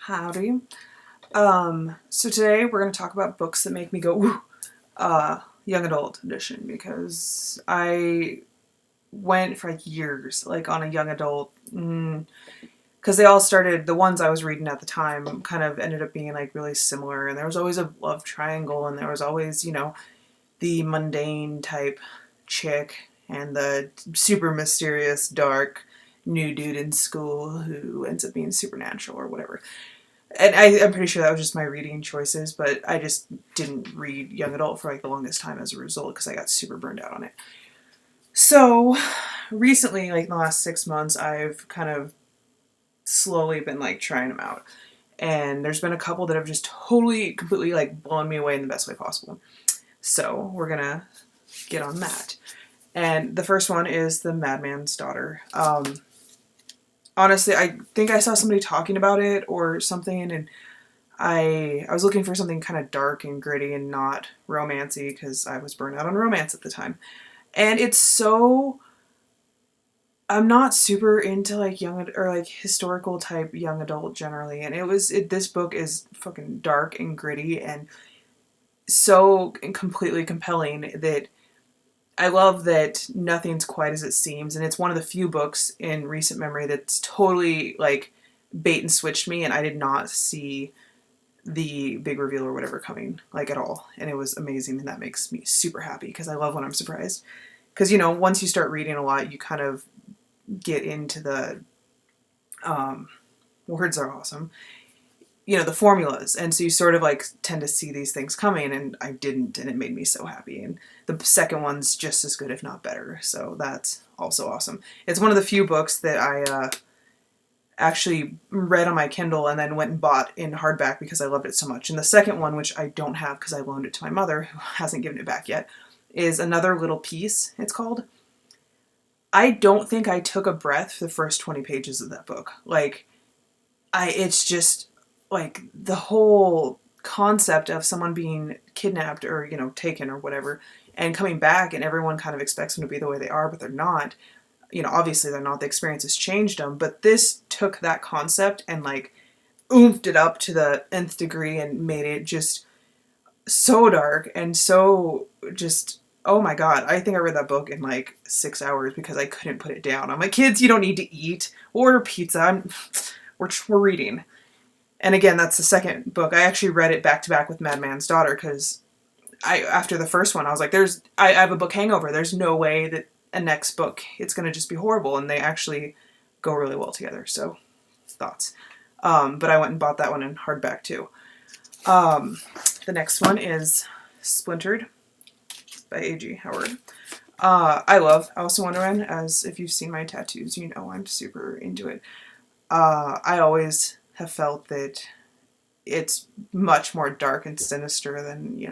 Howdy. So today we're going to talk about books that make me go, woo, young adult edition, because I went for like years, like on a young adult, because they all started, the ones I was reading at the time kind of ended up being like really similar, and there was always a love triangle, and there was always, the mundane type chick and the super mysterious, dark, new dude in school who ends up being supernatural or whatever. And I'm pretty sure that was just my reading choices, but I just didn't read young adult for like the longest time as a result because I got super burned out on it. So recently, like in the last 6 months, I've kind of slowly been like trying them out. And there's been a couple that have just totally, completely like blown me away in the best way possible. So we're gonna get on that. And the first one is The Madman's Daughter. Honestly, I think I saw somebody talking about it or something, and I was looking for something kind of dark and gritty and not romancy because I was burnt out on romance at the time. And it's so I'm not super into like young or like historical type young adult generally, and this book is fucking dark and gritty and so completely compelling that I love that nothing's quite as it seems, and it's one of the few books in recent memory that's totally like bait and switched me, and I did not see the big reveal or whatever coming like at all, and it was amazing, and that makes me super happy because I love when I'm surprised. Because once you start reading a lot, you kind of get into the words are awesome. The formulas, and so you sort of like tend to see these things coming, and I didn't, and it made me so happy. And the second one's just as good, if not better, so that's also awesome. It's one of the few books that I actually read on my Kindle and then went and bought in hardback because I loved it so much. And the second one, which I don't have because I loaned it to my mother, who hasn't given it back yet, is Another Little Piece, it's called. I don't think I took a breath for the first 20 pages of that book. It's just like the whole concept of someone being kidnapped or, taken or whatever and coming back, and everyone kind of expects them to be the way they are, but they're not. Obviously they're not. The experience has changed them, but this took that concept and like oomphed it up to the nth degree and made it just so dark and so just, oh my God. I think I read that book in like 6 hours because I couldn't put it down. I'm like, kids, you don't need to eat. Order pizza. We're reading. And again, that's the second book. I actually read it back to back with Madman's Daughter because after the first one, I was like, I have a book hangover. There's no way that a next book, it's going to just be horrible. And they actually go really well together. So thoughts. But I went and bought that one in hardback too. The next one is Splintered by A.G. Howard. I love Alice in Wonderland, as if you've seen my tattoos, I'm super into it. I always have felt that it's much more dark and sinister than,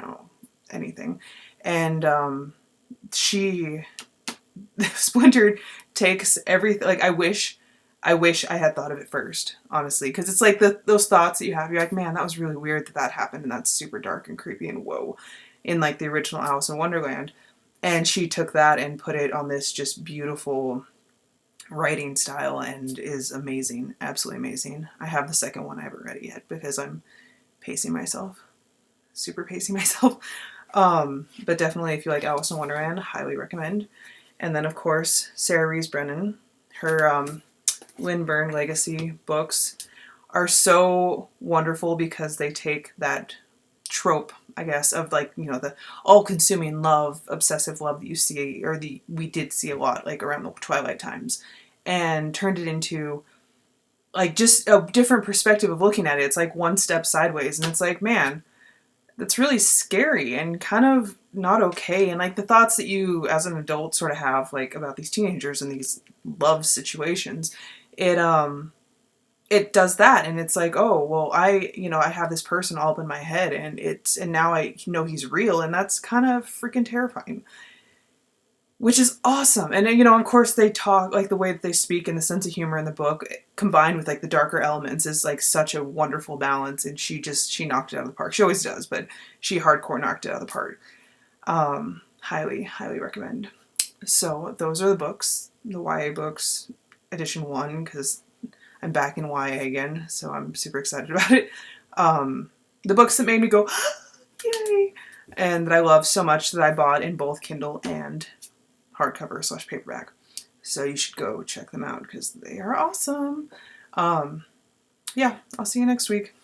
anything. And Splintered takes everything, like I wish I had thought of it first, honestly, because it's like those thoughts that you have, you're like, man, that was really weird that happened, and that's super dark and creepy and whoa, in like the original Alice in Wonderland. And she took that and put it on this just beautiful writing style and is amazing, absolutely amazing. I have the second one, I haven't read it yet because I'm pacing myself, super pacing myself. But definitely if you like Alice in Wonderland, highly recommend. And then of course Sarah Rees Brennan, her Lynburn Legacy books are so wonderful because they take that trope, I guess, of like, the all-consuming love, obsessive love that you see, or we did see a lot like around the Twilight times, and turned it into like just a different perspective of looking at it. It's like one step sideways, and it's like, man, that's really scary and kind of not okay. And like the thoughts that you as an adult sort of have like about these teenagers and these love situations, it does that, and it's like, oh well, I have this person all up in my head, and now I know he's real, and that's kind of freaking terrifying, which is awesome. And of course they talk, like the way that they speak and the sense of humor in the book combined with like the darker elements is like such a wonderful balance, and she knocked it out of the park. She always does, but she hardcore knocked it out of the park. Highly recommend. So those are the books, the YA books, edition 1, because I'm back in YA again, so I'm super excited about it. The books that made me go, yay! And that I love so much that I bought in both Kindle and hardcover / paperback. So you should go check them out because they are awesome. Yeah, I'll see you next week.